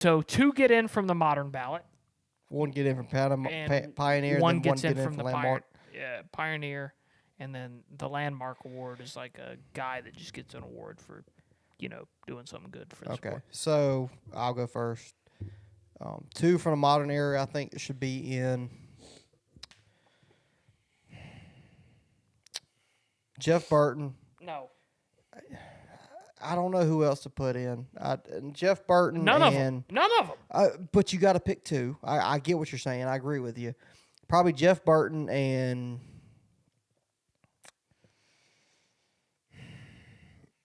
So 2 get in from the modern ballot. 1 get in from Pioneer, one then gets 1 in get in from the Landmark. Pioneer, and then the Landmark Award is like a guy that just gets an award for, doing something good for the sport. So I'll go first. 2 from the modern era, I think it should be in Jeff Burton. No. I don't know who else to put in. Jeff Burton. None of them. But you got to pick 2. I get what you're saying. I agree with you. Probably Jeff Burton and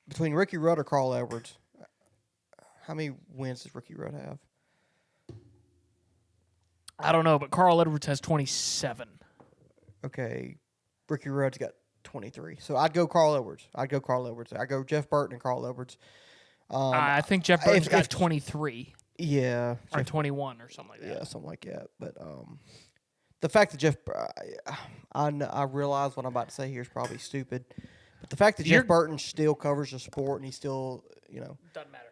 between Ricky Rudd or Carl Edwards. How many wins does Ricky Rudd have? I don't know, but Carl Edwards has 27. Okay. Ricky Rudd's got 23. So I'd go Carl Edwards. I go Jeff Burton and Carl Edwards. I think Jeff Burton's got 23. Yeah. Or 21 or something like that. Yeah, something like that. But the fact that Jeff... I realize what I'm about to say here is probably stupid. But the fact that Jeff Burton still covers the sport and he's still, doesn't matter.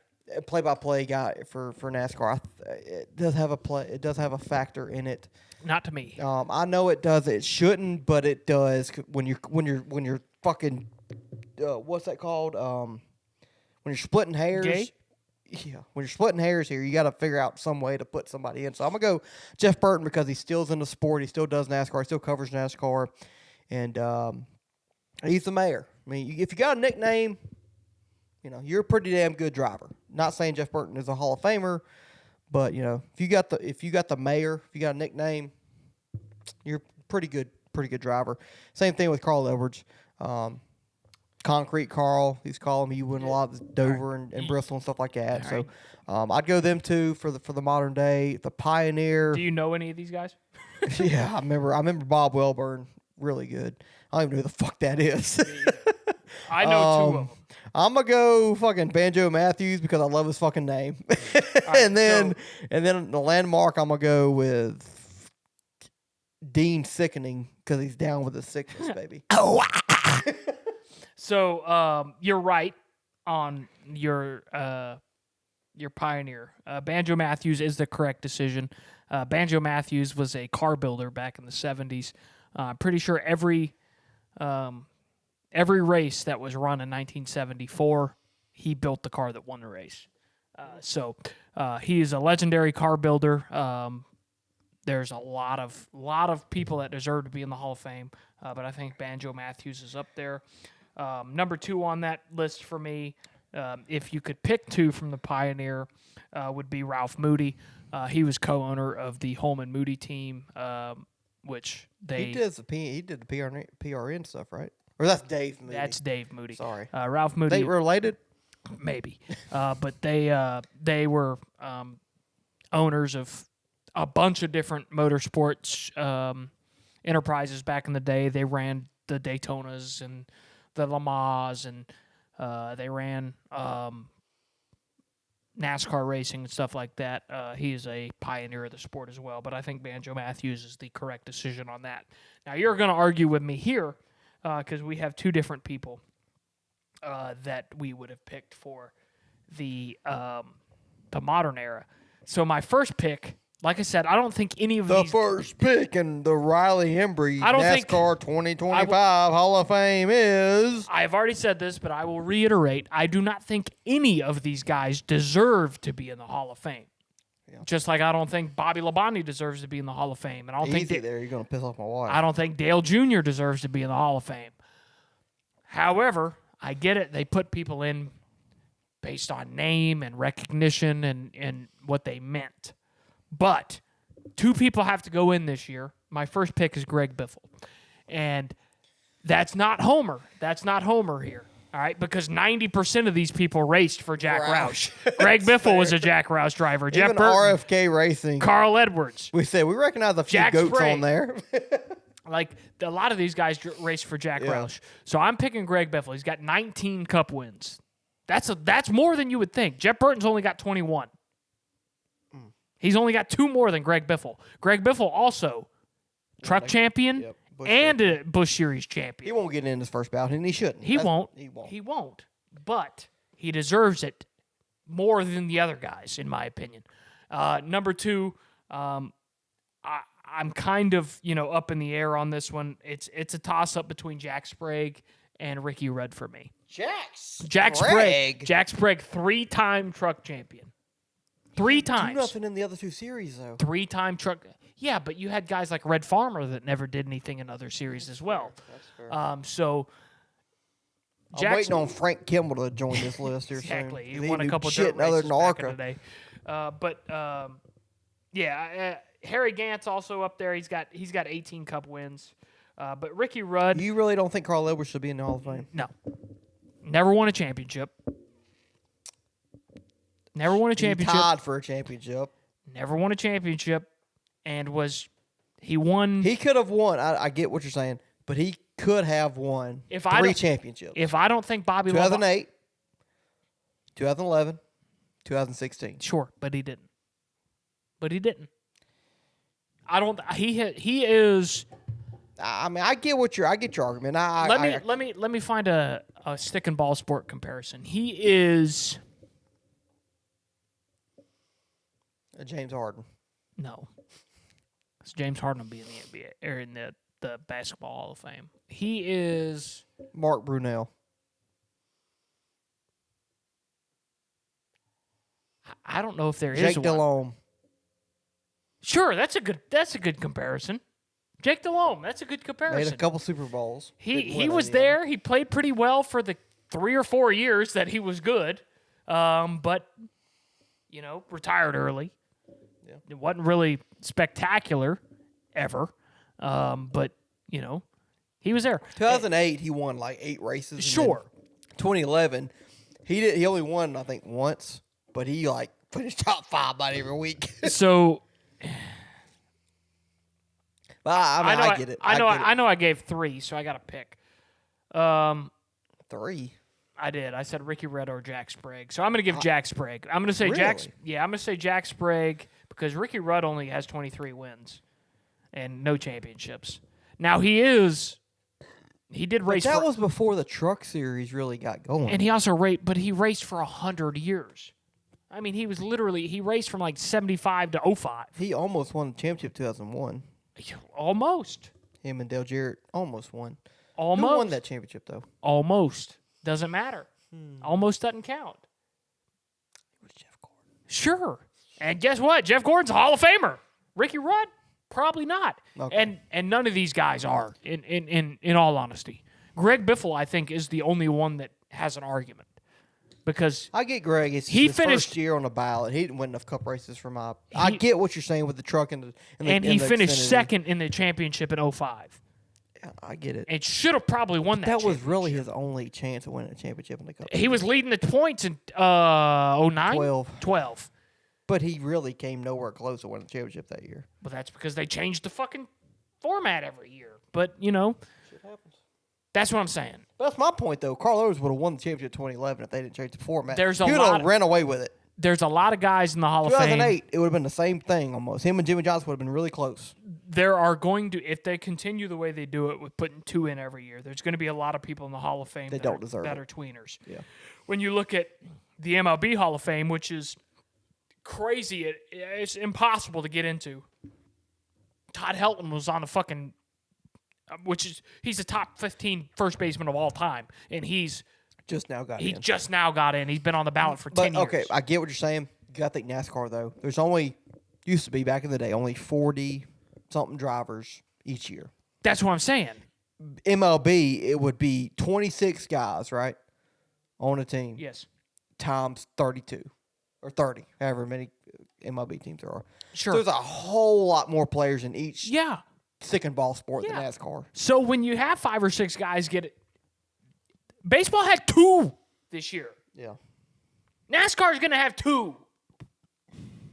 Play-by-play guy for NASCAR, it does have a factor in it. Not to me. I know it does. It shouldn't, but it does. When you're fucking, what's that called? When you're splitting hairs. Gay? Yeah. When you're splitting hairs here, you got to figure out some way to put somebody in. So I'm gonna go Jeff Burton because he still's in the sport. He still does NASCAR. He still covers NASCAR, and he's the mayor. I mean, if you got a nickname, you're a pretty damn good driver. Not saying Jeff Burton is a Hall of Famer, but if you got the mayor, if you got a nickname, you're pretty good driver. Same thing with Carl Edwards. Concrete Carl, he's calling me. You win a lot of Dover and Bristol and stuff like that. So I'd go them 2 for the modern day. The Pioneer. Do you know any of these guys? Yeah, I remember Bob Welburn really good. I don't even know who the fuck that is. I know 2 of them. I'm gonna go fucking Banjo Matthews because I love his fucking name. and then the Landmark, I'm gonna go with Dean Sickening because he's down with the sickness, baby. So you're right on your Pioneer. Banjo Matthews is the correct decision. Banjo Matthews was a car builder back in the 70s. I'm pretty sure every race that was run in 1974, he built the car that won the race. So he is a legendary car builder. There's a lot of people that deserve to be in the Hall of Fame, but I think Banjo Matthews is up there. Number 2 on that list for me, if you could pick 2 from the Pioneer, would be Ralph Moody. He was co-owner of the Holman Moody team, which they... He did the PRN stuff, right? Or that's Dave Moody. That's Dave Moody. Sorry. Ralph Moody. They related? Maybe. But they were owners of a bunch of different motorsports enterprises back in the day. They ran the Daytonas and the Le Mans, and they ran NASCAR racing and stuff like that. He is a pioneer of the sport as well, but I think Banjo Matthews is the correct decision on that. Now, you're going to argue with me here because we have 2 different people that we would have picked for the modern era. So my first pick, like I said, I don't think any of these... The first pick in the Riley Embry NASCAR 2025 Hall of Fame is... I've already said this, but I will reiterate. I do not think any of these guys deserve to be in the Hall of Fame. Yeah. Just like I don't think Bobby Labonte deserves to be in the Hall of Fame. And I don't think there. You're going to piss off my wife. I don't think Dale Jr. deserves to be in the Hall of Fame. However, I get it. They put people in based on name and recognition and what they meant. But 2 people have to go in this year. My first pick is Greg Biffle. And that's not Homer. That's not Homer here. All right? Because 90% of these people raced for Jack Roush. Greg Biffle was a Jack Roush driver. Even Jeff Burton, RFK Racing. Carl Edwards. We recognize a few Jack goats Sprague. on there. Like, a lot of these guys raced for Jack Roush. So I'm picking Greg Biffle. He's got 19 Cup wins. That's more than you would think. Jeff Burton's only got 21. He's only got 2 more than Greg Biffle. Greg Biffle also truck champion and a Busch Series champion. He won't get in his first bout, and he shouldn't. He won't. But he deserves it more than the other guys, in my opinion. Number 2, I'm kind of, up in the air on this one. It's a toss-up between Jack Sprague and Ricky Rudd for me. Jack Sprague, 3-time truck champion. 3 times. Do nothing in the other 2 series, though. 3-time truck. Yeah, but you had guys like Red Farmer that never did anything in other series as well. That's fair. So I'm waiting on Frank Kimball to join this list here exactly. soon. He won a couple of shit dirt races other than back in ARCA. the day. Harry Gant's also up there. He's got 18 Cup wins. But Ricky Rudd. You really don't think Carl Edwards should be in the Hall of Fame? No. Never won a championship. Never won a championship. He tied for a championship. Never won a championship. And he won. He could have won. I get what you're saying. But he could have won 3 championships. If I don't think Bobby 2008, 2011, 2016. Sure, but he didn't. I don't. He is. I mean, I get your argument. Let me find a stick and ball sport comparison. He is. James Harden. No. James Harden will be in the NBA or in the Basketball Hall of Fame. He is Mark Brunell. I don't know if there is Jake one. Delhomme. Sure, that's a good comparison. Jake Delhomme, that's a good comparison. Made a couple Super Bowls. He was there. He played pretty well for the 3 or 4 years that he was good, but retired early. Yeah. It wasn't really spectacular ever, but he was there. 2008, he won like 8 races. And Sure. 2011, he only won I think once, but he like finished top 5 about every week. So. I get it. I know. I gave 3, so I got to pick. 3. I did. I said Ricky Rudd or Jack Sprague. So I'm going to give Jack Sprague. I'm going to say Really? I'm going to say Jack Sprague because Ricky Rudd only has 23 wins and no championships. Now he did race. That was before the Truck Series really got going. And he also raced for 100 years. I mean, he raced from like 75 to 05. He almost won the championship 2001. Almost. Him and Dale Jarrett almost won. Almost. Who won that championship though? Almost. Doesn't matter. Almost doesn't count. It was Jeff Gordon. Sure. And guess what? Jeff Gordon's a Hall of Famer. Ricky Rudd? Probably not. Okay. And none of these guys are, in all honesty. Greg Biffle, I think, is the only one that has an argument. Because I get Greg. It's he his finished first year on the ballot. He didn't win enough Cup races for my. I get what you're saying with the truck and he finished Xfinity. second in the championship in 05. Yeah, I get it. And should have probably won that. That was really his only chance of winning a championship in the Cup. He was leading the points in 09? 12. But he really came nowhere close to winning the championship that year. Well, that's because they changed the fucking format every year. But, Shit happens. that's what I'm saying. That's my point, though. Carl Edwards would have won the championship in 2011 if they didn't change the format. There's a he would lot have of- ran away with it. There's a lot of guys in the Hall of Fame. 2008, it would have been the same thing almost. Him and Jimmy Johnson would have been really close. There are going to, if they continue the way they do it with putting 2 in every year, there's going to be a lot of people in the Hall of Fame They that don't deserve that it. are tweeners. Yeah. When you look at the MLB Hall of Fame, which is crazy, it's impossible to get into. Todd Helton was on the fucking, he's the top 15 first baseman of all time, and he's Just now got he in. just now got in. He's been on the ballot for 10 years. Okay, I get what you're saying. You got to think NASCAR, though. There's only, used to be back in the day, only 40-something drivers each year. That's what I'm saying. MLB, it would be 26 guys, right, on a team. Yes. Times 32 or 30, however many MLB teams there are. Sure. There's a whole lot more players in each Yeah. stick and ball sport than Yeah. NASCAR. So when you have 5 or 6 guys get it, baseball had 2 this year. Yeah. NASCAR is going to have 2.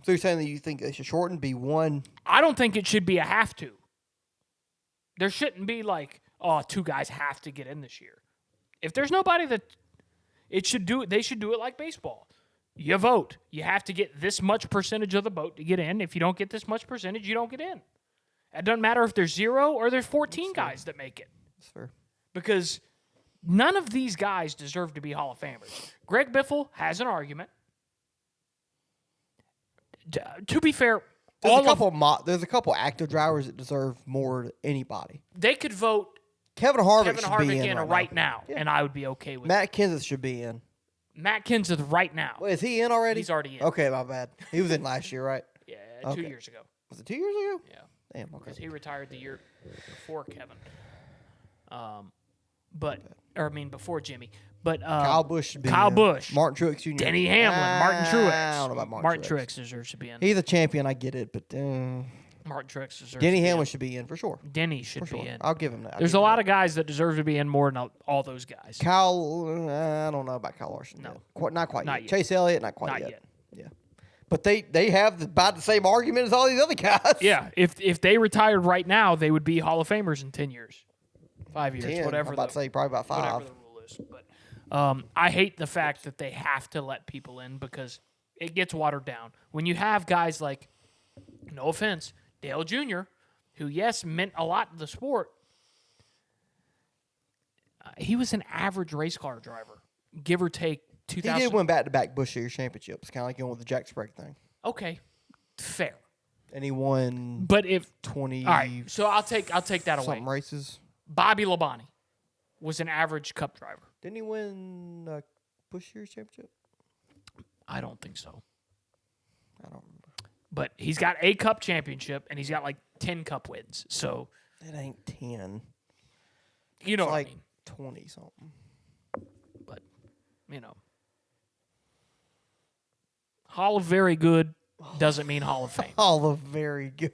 So you're saying that you think they should shorten, be 1? I don't think it should be a have to. There shouldn't be like, 2 guys have to get in this year. If there's nobody that they should do it like baseball. You vote. You have to get this much percentage of the vote to get in. If you don't get this much percentage, you don't get in. It doesn't matter if there's 0 or there's 14 guys that make it. That's fair. Because none of these guys deserve to be Hall of Famers. Greg Biffle has an argument. To be fair, there's a couple active drivers that deserve more than anybody. they could vote Kevin Harvick Kevin should Harvick be in right now, and I would be okay with Matt Kenseth should be in. Matt Kenseth right now. Wait, is he in already? He's already in. Okay, my bad. He was in last year, right? Yeah, Okay. 2 years ago. Was it 2 years ago? Yeah, Damn, okay. because he retired the year before Kevin. Before Jimmy. But Kyle Busch should be Kyle in. Busch, Martin Truex Jr. Denny Hamlin, Martin Truex. I don't know about Martin Truex deserves to be in. He's a champion, I get it, but Martin Truex deserves Denny to be Hamlin in. should be in for sure. Denny should For be sure. in. I'll give him that. There's a lot of guys that deserve to be in more than all those guys. Kyle, I don't know about Kyle Larson. No. Not quite Not yet. yet. Chase Elliott, not quite Not yet. yet. Yeah. But they have about the same argument as all these other guys. Yeah, if they retired right now, they would be Hall of Famers in 10 years, 5 years, 10, whatever. I'm about to say probably about 5. Whatever the rule is. But I hate the fact that they have to let people in because it gets watered down. When you have guys like, no offense, Dale Jr., who, yes, meant a lot to the sport, he was an average race car driver, give or take 2000. He did win back-to-back Busch Series championships, kind of like going with the Jack Sprague thing. Okay, fair. And he won But if 20 all right, so I'll take that away. something races. Bobby Labonte was an average Cup driver. Didn't he win a Busch Series championship? I don't think so. I don't remember. But he's got a Cup championship and he's got like 10 Cup wins. So It ain't 10. you know It's what like I mean. 20 something. But Hall of Very Good doesn't mean Hall of Fame. All of very good.